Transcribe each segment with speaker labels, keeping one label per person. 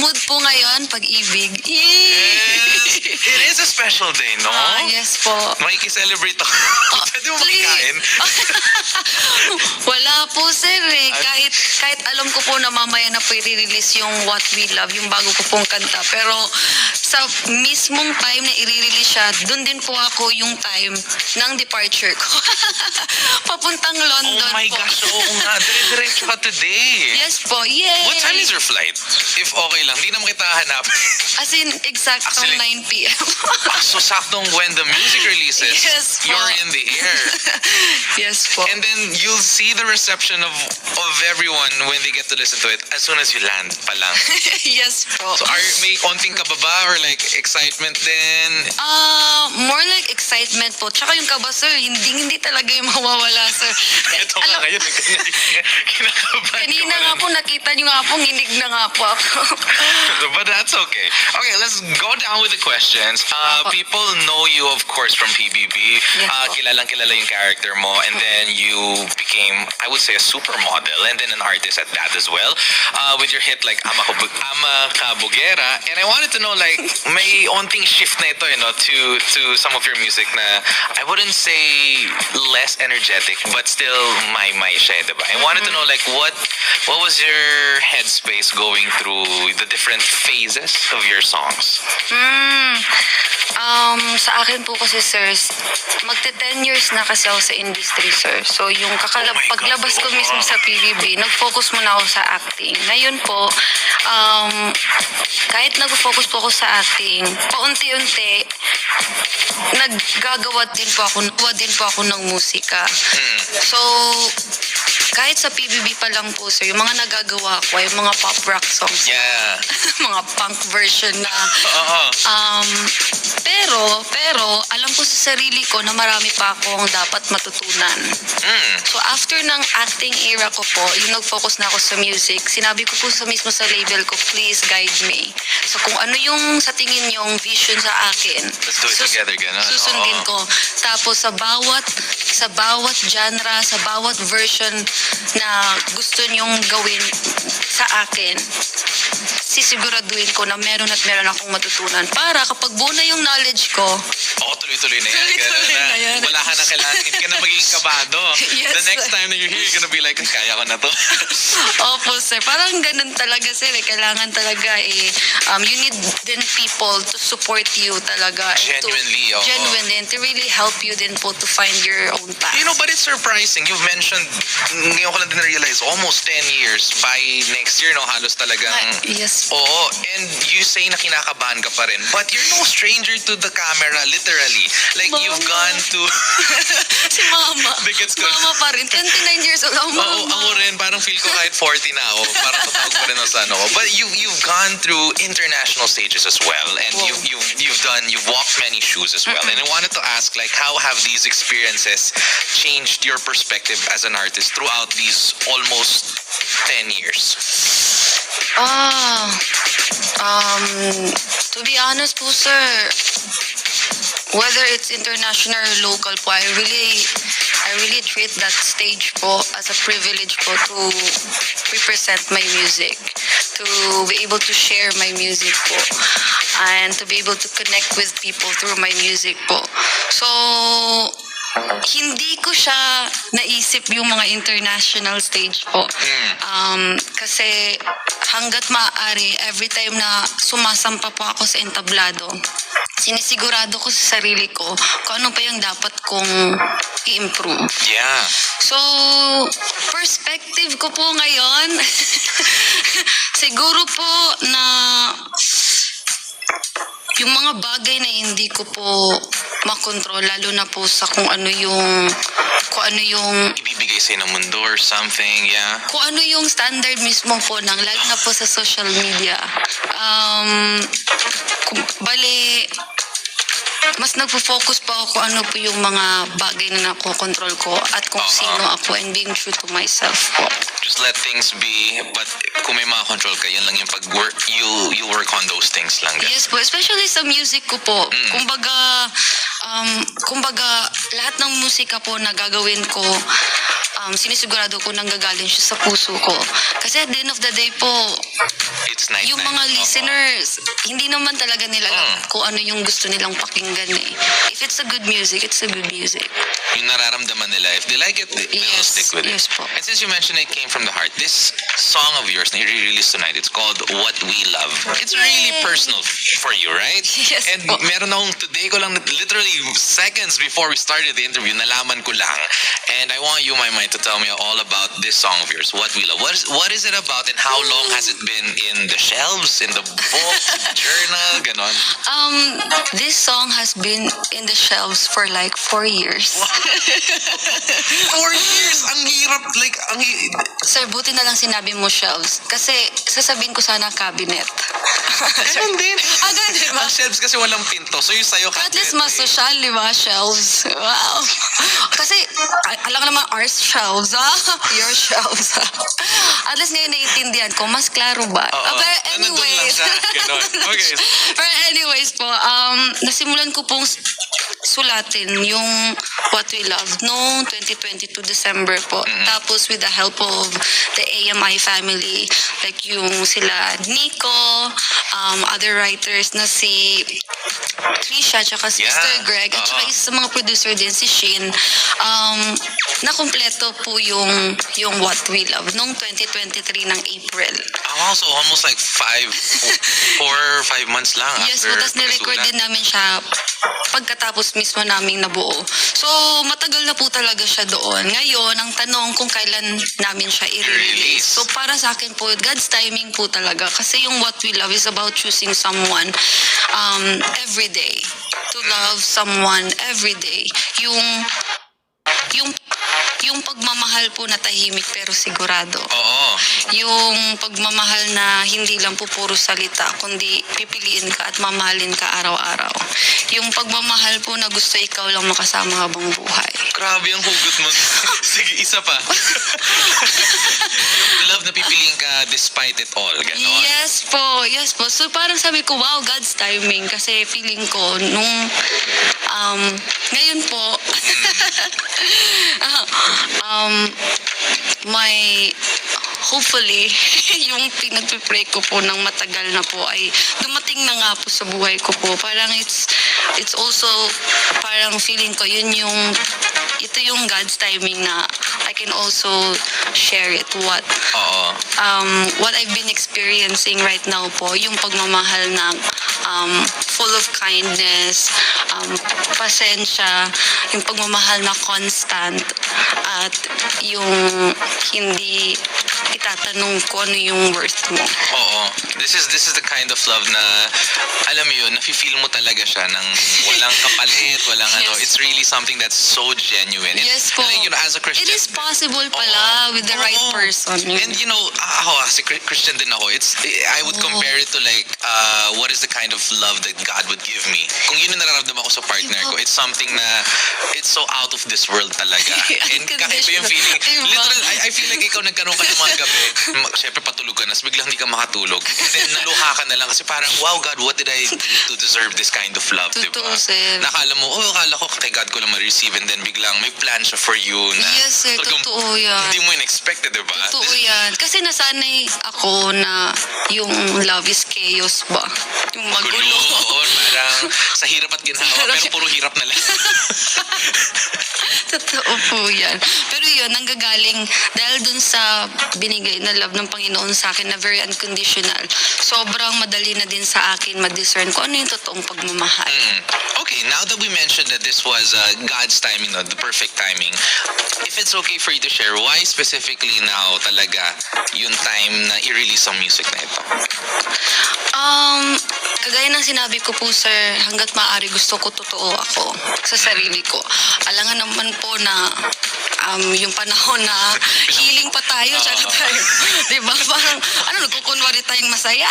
Speaker 1: mood po ngayon, pag-ibig.
Speaker 2: Yes. It is a special day, no?
Speaker 1: Yes po.
Speaker 2: Makikiselebrate ako. Pwede mo makikain?
Speaker 1: Wala po, sir eh. Kahit alam ko po na mamaya na po i-release yung What We Love, yung bago ko pong kanta. Pero sa mismong time na i-release siya, dun din po ako yung time ng departure ko. Papuntang London
Speaker 2: Oh my
Speaker 1: po.
Speaker 2: gosh, oo nga. Dire-diretso ka today.
Speaker 1: Yes po, yay!
Speaker 2: What time is your flight? If okay lang, di naman kita hanap.
Speaker 1: As in, exactly
Speaker 2: Actually,
Speaker 1: 9 p.m.
Speaker 2: So saktong when the music releases,
Speaker 1: Yes po.
Speaker 2: you're in the air.
Speaker 1: Yes po.
Speaker 2: And then you'll see the reception of everyone when they get to listen to it as soon as you land pa lang.
Speaker 1: Yes po.
Speaker 2: So may konting kababa or like excitement din?
Speaker 1: More like excitement po. Tsaka yung kaba, sir, hindi talaga yung mawawala, sir.
Speaker 2: Ito nga ngayon, kinakabahan
Speaker 1: Kanina
Speaker 2: ka
Speaker 1: nga
Speaker 2: pa
Speaker 1: po, nakita nyo nga po, hinig na nga po ako.
Speaker 2: rin. But that's okay. Okay, let's go down with the questions. People know you, of course, from PBB.
Speaker 1: Yes po.
Speaker 2: Kilalang-kilala yung character mo. And then you became, I would say, a supermodel. And then an artist at that as well. With your hit like Ama Ka Bugera. And I wanted to know, like, may onting shift na ito, to some of your music na I wouldn't say less energetic, but still may siya, diba? I wanted to know, like, what was your headspace going through the different phases of your songs?
Speaker 1: Sa akin po kasi, sir, magte-10 years na kasi ako sa industry, sir. So, yung paglabas ko mismo sa PBB, nag-focus muna ako sa acting. Ngayon po, kahit nag-focus po ako sa acting, paunti-unti, naggagawa din po ako ng musika. So, kahit sa PBB pa lang po, sir, yung mga nagagawa ko, yung mga pop rock songs.
Speaker 2: Yeah.
Speaker 1: Mga punk version na. Pero, alam ko sa sarili ko na marami pa akong dapat matutunan. So, after ng acting era ko po, yung nag-focus na ako sa music, sinabi ko po mismo sa label ko, please guide me. So, kung ano yung sa tingin yung vision sa akin,
Speaker 2: Let's do it together, gano'n.
Speaker 1: susundin ko. Tapos, sa bawat genre, sa bawat version na gusto nyong gawin sa akin, sisiguraduhin ko na meron akong matutunan. Para kapag buo na yung knowledge ko,
Speaker 2: Tuloy-tuloy na yan.
Speaker 1: Tuloy-tuloy
Speaker 2: Ganun
Speaker 1: na yan.
Speaker 2: Wala ka na kailangan. Hindi ka na magiging kabado.
Speaker 1: Yes.
Speaker 2: The next time that you're here, you're gonna be like, kaya ko na to.
Speaker 1: opo, sir. Parang ganun talaga, sir. Kailangan talaga you need then people to support you talaga.
Speaker 2: Genuinely, oo.
Speaker 1: Genuinely. And to really help you then po to find your own path.
Speaker 2: But it's surprising. You've mentioned, ngayon ko lang din na-realize, almost 10 years. By next year, halos talagang...
Speaker 1: Yes.
Speaker 2: Oo. And you say na kinakabahan ka pa rin. But you're no stranger to the camera, literally. Like,
Speaker 1: Mama.
Speaker 2: you've gone to...
Speaker 1: Si Mama.
Speaker 2: Gets ko.
Speaker 1: Mama pa rin. 29 years old ako, Mama.
Speaker 2: Oo, ako rin. Parang feel ko kahit 40 na ako. Parang tatawag pa rin ako sa ano ko. But you've gone through international stages as well. And
Speaker 1: Wow.
Speaker 2: you've walked many shoes as well. And I wanted to ask, like, how have these experiences changed your perspective as an artist throughout these almost 10 years?
Speaker 1: To be honest po, sir, whether it's international or local po, I really treat that stage po as a privilege po to represent my music, to be able to share my music po, and to be able to connect with people through my music po. So, hindi ko siya naisip yung mga international stage po. Kasi hanggat maaari, every time na sumasampa po ako sa entablado, sinisigurado ko sa sarili ko kung ano pa yung dapat kong i-improve.
Speaker 2: Yeah.
Speaker 1: So, perspective ko po ngayon, siguro po na yung mga bagay na hindi ko po makontrol, lalo na po sa kung ano yung
Speaker 2: Ibibigay sa'yo ng mundo or something, yeah.
Speaker 1: kung ano yung standard mismo po lalo na po sa social media. Bale, mas nagpo-focus pa ako kung ano po yung mga bagay na nakokontrol ko at kung sino ako and being true to myself po.
Speaker 2: Just let things be, but kung may control ka, yan lang yung pag-work, you work on those things lang.
Speaker 1: Yes po, especially sa music ko po. Kumbaga, lahat ng musika po na gagawin ko, sinisigurado ko nanggagaling siya sa puso ko. Kasi at the end of the day po,
Speaker 2: It's night.
Speaker 1: yung mga listeners, hindi naman talaga nila alam kung ano yung gusto nilang pakinggan eh. If it's a good music, it's a good music.
Speaker 2: Yung nararamdaman nila, if they like it, they'll
Speaker 1: Yes,
Speaker 2: stick with
Speaker 1: yes
Speaker 2: it.
Speaker 1: po.
Speaker 2: And since you mentioned it came from the heart, this song of yours na i-release tonight, it's called What We Love. It's really
Speaker 1: Yay!
Speaker 2: personal for you, right?
Speaker 1: Yes
Speaker 2: And
Speaker 1: po.
Speaker 2: meron akong today ko lang, literally seconds before we started the interview, nalaman ko lang. And I want you, my mind, to tell me all about this song of yours, What We Love. What is it about and how long has it been in the shelves, in the book, journal, ganon?
Speaker 1: This song has been in the shelves for like 4 years.
Speaker 2: 4 years! Ang hirap, like,
Speaker 1: Sir, buti na lang sinabi mo shelves. Kasi sasabihin ko sana cabinet.
Speaker 2: Ganun din.
Speaker 1: Ganun din ba?
Speaker 2: Ang shelves kasi walang pinto. So yung sa'yo,
Speaker 1: At least mas social, di ba? Shelves. Wow. Kasi, alam ka naman, ours shelves, Your shelves, At least ngayon naiintindihan ko, mas klaro ba?
Speaker 2: Oo.
Speaker 1: But
Speaker 2: Nandun lang
Speaker 1: anyways.
Speaker 2: siya. Ganon. Okay.
Speaker 1: But anyways po, nasimulan ko pong sulatin yung What We Love noong 2022 December po. Tapos with the help of the AMI family, like yung sila Nico, other writers na si Trisha, tsaka si
Speaker 2: Yeah.
Speaker 1: Mr. Greg, at tsaka
Speaker 2: Oo.
Speaker 1: isa sa mga producer din si Shin, nakumpleto po yung What We Love noong 2023 ng April.
Speaker 2: Oh, so almost like 4 or 5 months lang
Speaker 1: Yes
Speaker 2: after
Speaker 1: po, tapos nirecord
Speaker 2: pagkasulat.
Speaker 1: din namin siya pagkatapos mismo naming nabuo. So, matagal na po talaga siya doon. Ngayon, ang tanong kung kailan namin siya i-release.
Speaker 2: I-release.
Speaker 1: So, para sa akin po, God's timing po talaga. Kasi yung What We Love is about choosing someone every day. To love someone every day. Yung pagmamahal po na tahimik pero sigurado.
Speaker 2: Oo.
Speaker 1: Yung pagmamahal na hindi lang po puro salita, kundi pipiliin ka at mamahalin ka araw-araw. Yung pagmamahal po na gusto ikaw lang makasama habang buhay.
Speaker 2: Grabe ang hugot mo. Sige, isa pa. Yung love na pipiliin ka despite it all. Ganon.
Speaker 1: Yes po. So parang sabi ko, wow, God's timing. Kasi feeling ko, nung ngayon po, hopefully, yung pinagpipray ko po ng matagal na po ay dumating na nga po sa buhay ko po. Parang it's also, parang feeling ko, ito yung God's timing na I can also share it
Speaker 2: Oo.
Speaker 1: what I've been experiencing right now po, yung pagmamahal na full of kindness, pasensya, yung pagmamahal na constant, at yung hindi itatanong ko ano yung worth mo.
Speaker 2: Oo. This is the kind of love na, alam mo yun, nafe-feel mo talaga siya ng walang kapalit, walang ano.
Speaker 1: Yes.
Speaker 2: It's really something that's so genuine.
Speaker 1: Yes po.
Speaker 2: And, you know, as a Christian,
Speaker 1: It is possible pala with the right
Speaker 2: Oo.
Speaker 1: person.
Speaker 2: And you know, ako kasi Christian din ako. I would compare it to like what is the kind of love that God would give me. Kung yun ang nararamdaman ko sa partner ko, it's something na it's so out of this world talaga. And kakaiba yung feeling.
Speaker 1: Diba?
Speaker 2: Literal, I feel like ikaw nagkaroon ka ng mga gabi, syempre patulog ka na, so biglang hindi ka makatulog. And then naluha ka na lang kasi parang, wow God, what did I do to deserve this kind of love, diba?
Speaker 1: Totoo, sir.
Speaker 2: Nakala mo, akala ko kay God ko lang ma-receive, and then biglang may plan siya for you na
Speaker 1: Yes, sir.
Speaker 2: talagang
Speaker 1: Totoo yan.
Speaker 2: hindi mo in-expected, diba?
Speaker 1: Totoo yan. Kasi nasanay ako na yung love is chaos ba? Yung
Speaker 2: Gulo,
Speaker 1: magulo.
Speaker 2: oo, parang sa hirap at ginhawa, pero puro hirap na lang.
Speaker 1: Totoo po yan. Pero yun, nanggagaling dahil dun sa binigay na love ng Panginoon sa akin na very unconditional. Sobrang madali na din sa akin ma-discern kung ano yung totoong pagmamahal.
Speaker 2: Okay, now that we mentioned that this was God's timing, no, the perfect timing, if it's okay for you to share, why specifically now talaga yung time na i-release ang music na ito?
Speaker 1: Kagaya ng sinabi ko po, sir, hanggat maaari gusto ko totoo ako sa sarili ko. Alangan naman po na yung panahon na healing pa tayo, tsaka tayo. Diba? Parang, nagkukunwari tayong masaya.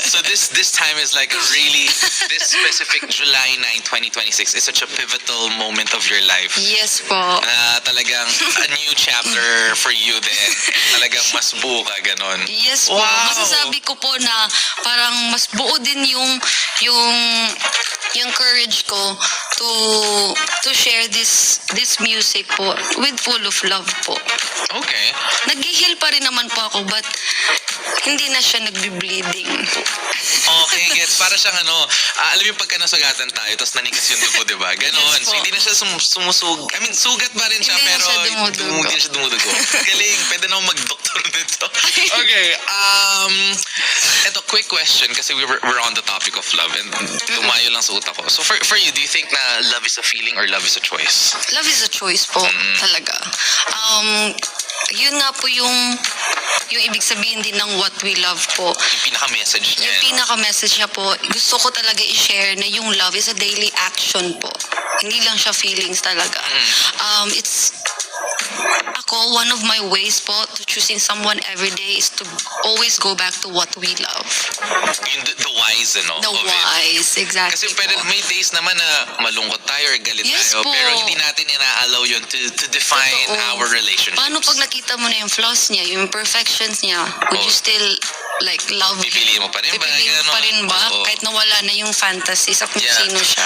Speaker 2: So this time is like really, this specific July 9, 2026 is such a pivotal moment of your life.
Speaker 1: Yes po.
Speaker 2: Na talagang a new chapter for you then. Talagang mas buo ka, ganon.
Speaker 1: Yes po.
Speaker 2: Wow.
Speaker 1: Masasabi ko po na parang mas buo din yung courage ko to to share this music po with full of love po.
Speaker 2: Okay.
Speaker 1: Nag-heal pa rin naman po ako, but hindi na siya nagbe-bleeding.
Speaker 2: Okay, gets. Para siyang alam mo yung pagka nasugatan tayo, tapos nanigas yung dugo, di ba? Ganon.
Speaker 1: Yes po.
Speaker 2: So, hindi na siya sumusug. I mean, sugat pa rin siya,
Speaker 1: Hindi na
Speaker 2: pero
Speaker 1: siya dumudugo.
Speaker 2: hindi na siya dumudugo. Galing. Pwede na akong mag-doktor nito. Okay. Ito, quick question, kasi we're on the topic of love, and tumayo lang sa utak ko. So, for you, do you think na love is a feeling or love is a choice?
Speaker 1: Love is a choice po, talaga. Yun nga po yung ibig sabihin din ng what we love po.
Speaker 2: Yung pinaka-message niya.
Speaker 1: Yung pinaka-message niya po, gusto ko talaga i-share na yung love is a daily action po. Hindi lang siya feelings talaga. It's one of my ways po to choosing someone every day is to always go back to what we love.
Speaker 2: Yung the wise,
Speaker 1: The
Speaker 2: of it.
Speaker 1: wise, exactly.
Speaker 2: Kasi pwede,
Speaker 1: po.
Speaker 2: may days naman na malungkot tayo or galit
Speaker 1: Yes
Speaker 2: tayo,
Speaker 1: po.
Speaker 2: pero hindi natin ina-allow yun to define
Speaker 1: Totoo.
Speaker 2: our relationship.
Speaker 1: Paano pag nakita mo na yung flaws niya, yung imperfections niya, would you still like love him?
Speaker 2: Pipiliin mo pa rin ba?
Speaker 1: Pipiliin mo pa rin ba?
Speaker 2: Oo.
Speaker 1: Kahit nawala na yung fantasy sa kung
Speaker 2: Yeah.
Speaker 1: sino siya.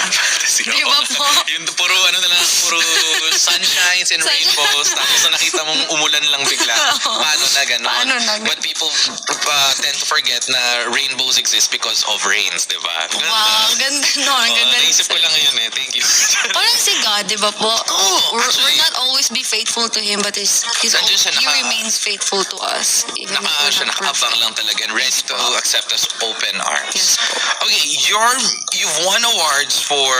Speaker 1: Di ba po?
Speaker 2: Yung puro puro sunshines and rainbows, tapos na nakita mong umulan lang bigla. Paano na gano'n?
Speaker 1: Paano na gano'n?
Speaker 2: But people tend to forget na rainbows exist because of rains, di ba?
Speaker 1: Wow, ganda no. Ang ganda.
Speaker 2: Naisip ko lang yun eh. Thank you.
Speaker 1: Parang si God, di ba po?
Speaker 2: Oo,
Speaker 1: we're
Speaker 2: actually.
Speaker 1: not always be faithful to Him, but He
Speaker 2: Nandiyan siya,
Speaker 1: remains faithful to us. Even if we're
Speaker 2: Siya
Speaker 1: not
Speaker 2: nakaabang
Speaker 1: perfect.
Speaker 2: lang talaga and ready to accept us open arms.
Speaker 1: Yes po.
Speaker 2: Okay, you've won awards for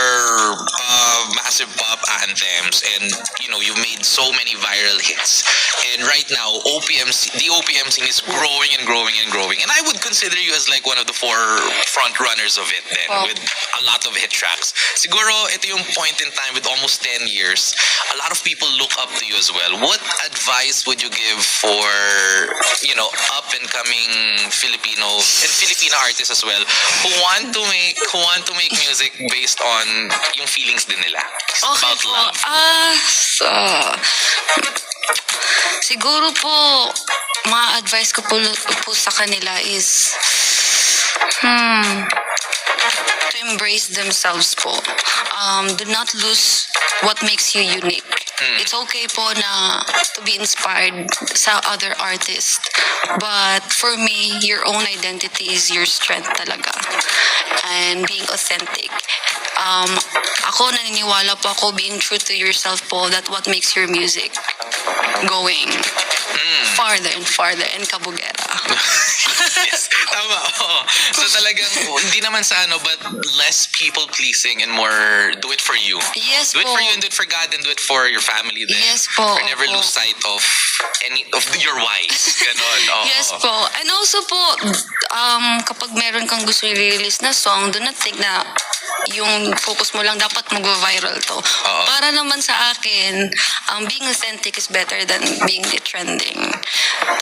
Speaker 2: massive pop anthems, and you've made so many viral hits. And right now, the OPM scene is growing and growing and growing. And I would consider you as like one of the four front runners of it then,
Speaker 1: Wow.
Speaker 2: with a lot of hit tracks. Siguro, ito yung point in time with almost 10 years, a lot of people look up to you as well. What advice would you give for, up and coming Filipino and Filipina artists as well who want to make music based on yung feelings din nila about
Speaker 1: po.
Speaker 2: love?
Speaker 1: Siguro po, ma-advise ko po sa kanila is to embrace themselves po. Do not lose what makes you unique. It's okay po na to be inspired sa other artists. But for me, your own identity is your strength talaga. And being authentic. Ako naniniwala po ako being true to yourself po, that what makes your music going farther and farther and kabugera.
Speaker 2: Yes, tama. Oo. So talagang, hindi naman sa but less people-pleasing and more do it for you.
Speaker 1: Yes
Speaker 2: Do it
Speaker 1: po.
Speaker 2: for you and do it for God and do it for your family then.
Speaker 1: Yes po,
Speaker 2: Or never
Speaker 1: opo.
Speaker 2: lose sight of any of your whys. Ganon. Oo.
Speaker 1: Yes po. And also po, kapag meron kang gusto i-release na song, do not think na yung focus mo lang dapat mag-viral to. Para naman sa akin, being authentic is better than being trending.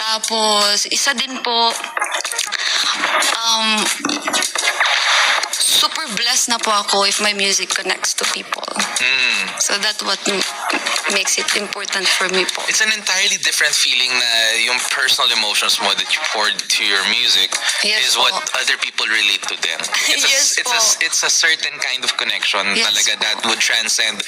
Speaker 1: Tapos, isa din po, super blessed na po ako if my music connects to people. So that's what makes it important for me po.
Speaker 2: It's an entirely different feeling na yung personal emotions mo that you poured to your music
Speaker 1: Yes
Speaker 2: is
Speaker 1: po.
Speaker 2: what other people relate to them.
Speaker 1: Yes po.
Speaker 2: It's a certain kind of connection
Speaker 1: Yes
Speaker 2: talaga
Speaker 1: po.
Speaker 2: that would transcend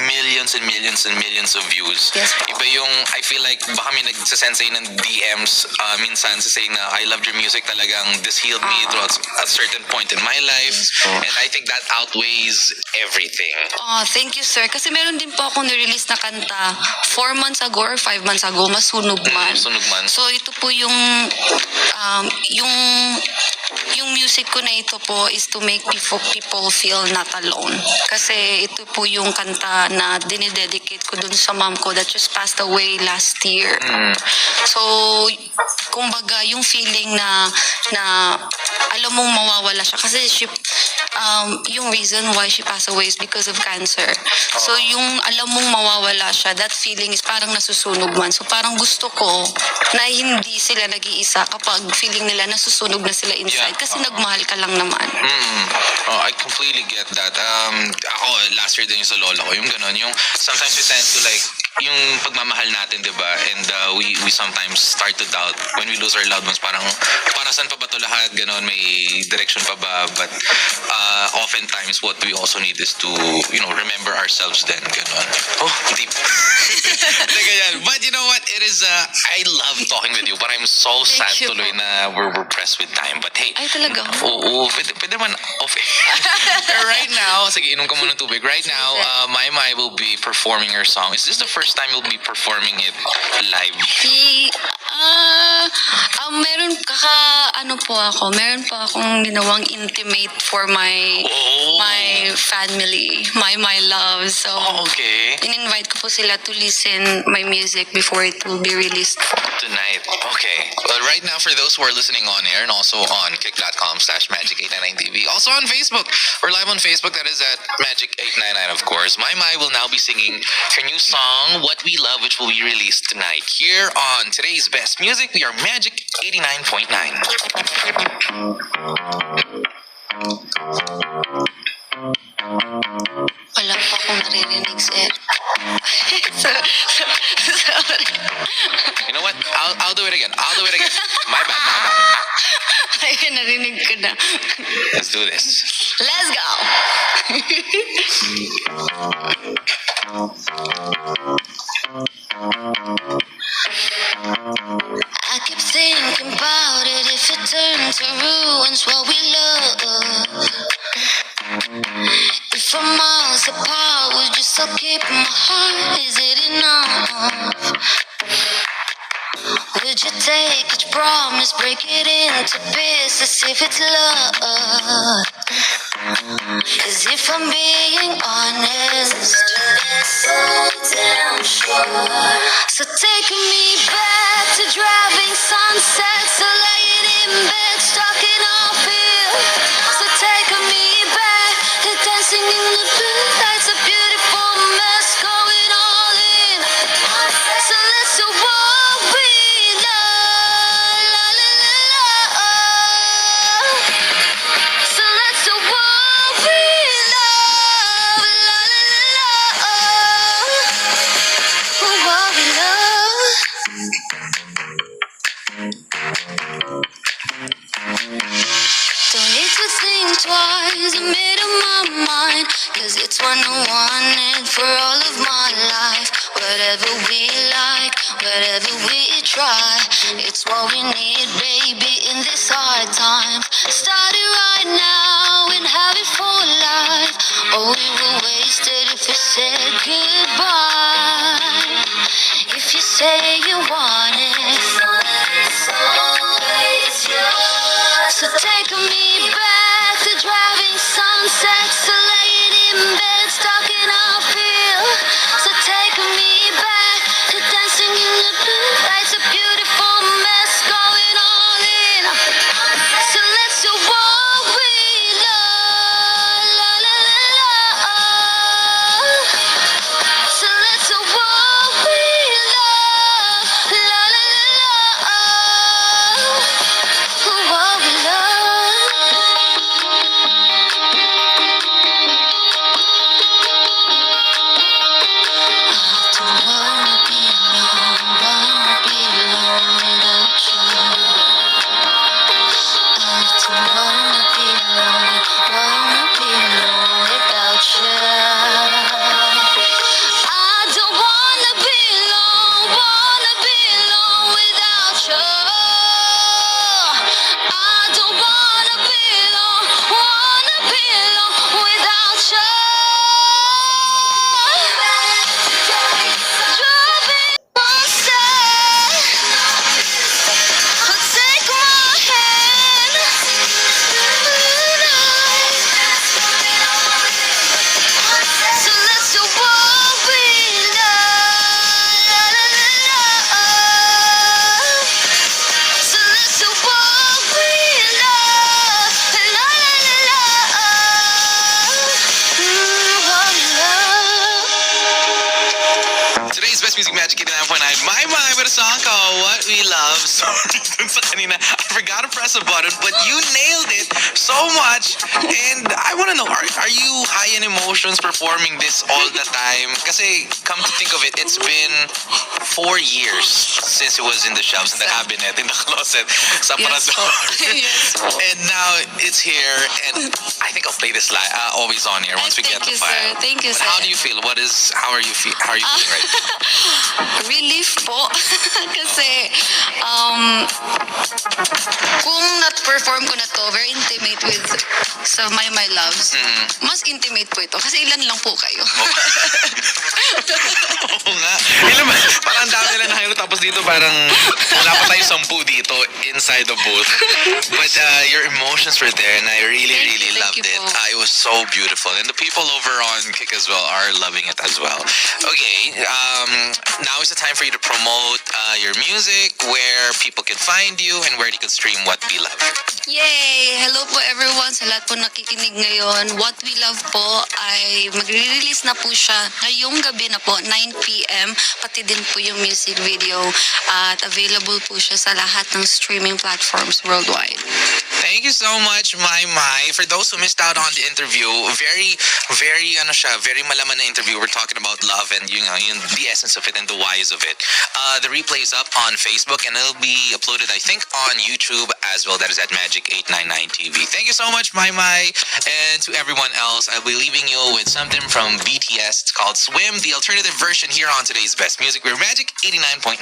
Speaker 2: millions and millions and millions of views.
Speaker 1: Yes po.
Speaker 2: Iba yung, I feel like baka may nagsasend sa'yo ng DMs minsan sa saying na I loved your music, talagang this healed me throughout a certain point in my life.
Speaker 1: Yes po.
Speaker 2: And I think that outweighs everything.
Speaker 1: Thank you, sir. Kasi meron din po akong nirelease na kanta 4 months ago or 5 months ago, Masunog Man.
Speaker 2: Sunog man.
Speaker 1: So ito po yung music ko na ito po is to make people feel not alone. Kasi ito po yung kanta na dinidedicate ko dun sa mom ko that just passed away last year. So, kumbaga, yung feeling na alam mong mawawala siya. Kasi yung reason why she passed away is because of cancer. So, yung alam mong mawawala siya, that feeling is parang nasusunog man. So, parang gusto ko na hindi sila nag-iisa kapag feeling nila nasusunog na sila inside.
Speaker 2: Yeah.
Speaker 1: Kasi nagmahal ka lang naman.
Speaker 2: Oh, I completely get that. Ako, last year din yung sa lola ko, yung gano'n, yung sometimes we tend to like, yung pagmamahal natin, di ba? And we sometimes start to doubt when we lose our loved ones. Parang, para saan pa ba ito lahat? Gano'n, may direction pa ba? But oftentimes what we also need is to, remember ourselves then. Ganon. Oh, deep. Teka yan. But you know what? It is, I love talking with you, but I'm so sad
Speaker 1: you.
Speaker 2: tuloy na we're pressed with time. But hey,
Speaker 1: Ay, talaga?
Speaker 2: oo, pwede man off. Right now, sige, inom ka muna ng tubig. Right now, Mai will be performing her song. Is this the first time you'll be performing it live?
Speaker 1: Meron meron pa akong ginawang intimate for my
Speaker 2: Oh.
Speaker 1: my family, my love. So,
Speaker 2: Oh, okay.
Speaker 1: in-invite ko po sila to listen my music before it will be released.
Speaker 2: Tonight. Okay. Well, right now, for those who are listening on air and also on kick.com/magic899tv. Also on Facebook. We're live on Facebook. That is at Magic899, of course. Mai will now be singing her new song, What We Love, which will be released tonight. Here on today's Best Music, we are Magic 89.9.
Speaker 1: Wala pa akong naririnig, sir. Sorry.
Speaker 2: You know what? I'll do it again. My bad.
Speaker 1: Ay, narinig ko na.
Speaker 2: Let's do this.
Speaker 1: Let's go! I keep thinking about it. If it turns to ruins what we love, if we're miles apart, would you still keep my heart? Is it enough? Would you take each promise, break it into pieces if it's love? 'Cause if I'm being honest, so damn sure. So take me back to driving sunsets, so laying in bed, stuck in our field. So take me back to dancing in the blue lights, a beautiful mess, going all in. So let's do what we love, la la la la. So let's do what we love, la la la la. What we love. Don't need to think twice, I made up my mind. 'Cause it's what I wanted for all of my life. Whatever we like, whatever we try, it's what we need, baby, in this hard time. Start it right now and have it for life. Oh, we were wasted if we said goodbye. If you say you want it, it's always yours. So take me back to driving sunsets, to laying in bed, stuck in our field. So take me back to dancing in the blue lights, a beautiful mess, going all in. So let's do what we love, la la la la. So let's do what we love, la la la la. What we love. Don't wanna be alone without you. I don't wanna be alone without you. I don't wanna be alone without you. I don't wanna be alone without you. Driving myself, take my hand. So let's do what we love, la la la la. So let's do what we love, la la la la. What we love.
Speaker 2: Today's Best Music Magic 89.9. My with a song called What We Love. Sorry, dun sa kanina, I forgot to press a button, but you nailed it so much And I want to know, are you high in emotions performing this all the time? Kasi come to think of it, it's been 4 years since it was in the shelves, in the cabinet, in the closet, sa
Speaker 1: Yes po.
Speaker 2: aparador.
Speaker 1: Yes po.
Speaker 2: And now it's here, and I think I'll play this always on here once we get
Speaker 1: Thank
Speaker 2: the
Speaker 1: you, sir.
Speaker 2: file.
Speaker 1: Thank you,
Speaker 2: But
Speaker 1: sir.
Speaker 2: how do you feel? How are you feeling right now?
Speaker 1: Relief po. Kasi, kung not-perform ko na to, very intimate with sa My Loves, mas intimate po ito. Kasi ilan lang po kayo.
Speaker 2: Oo nga. Ilan ba? Parang dami lang na kayo. Tapos dito parang wala pa tayo 10 dito inside the booth. But your emotions were there and I really,
Speaker 1: Thank
Speaker 2: really
Speaker 1: you,
Speaker 2: loved
Speaker 1: thank you
Speaker 2: it.
Speaker 1: po.
Speaker 2: It was so beautiful. And the people over on Kick as well are loving it as well. Okay, now is the time for you to promote your music, where people can find you, and where they can stream What We Love.
Speaker 1: Yay! Hello po everyone sa lahat po nakikinig ngayon. What We Love po ay magre-release na po siya ngayong gabi na po, 9 p.m. Pati din po yung music video at available po siya sa lahat ng streaming platforms worldwide.
Speaker 2: Thank you so much, Mai. For those who missed out on the interview, very very malaman na interview. We're talking about love and the essence of it and the whys of it. The replay is up on Facebook and it'll be uploaded, I think, on YouTube as well. That is at Magic 899 TV. Thank you so much, Mai. And to everyone else, I'll be leaving you with something from BTS. It's called Swim, the alternative version here on today's Best Music. We're Magic 89.9.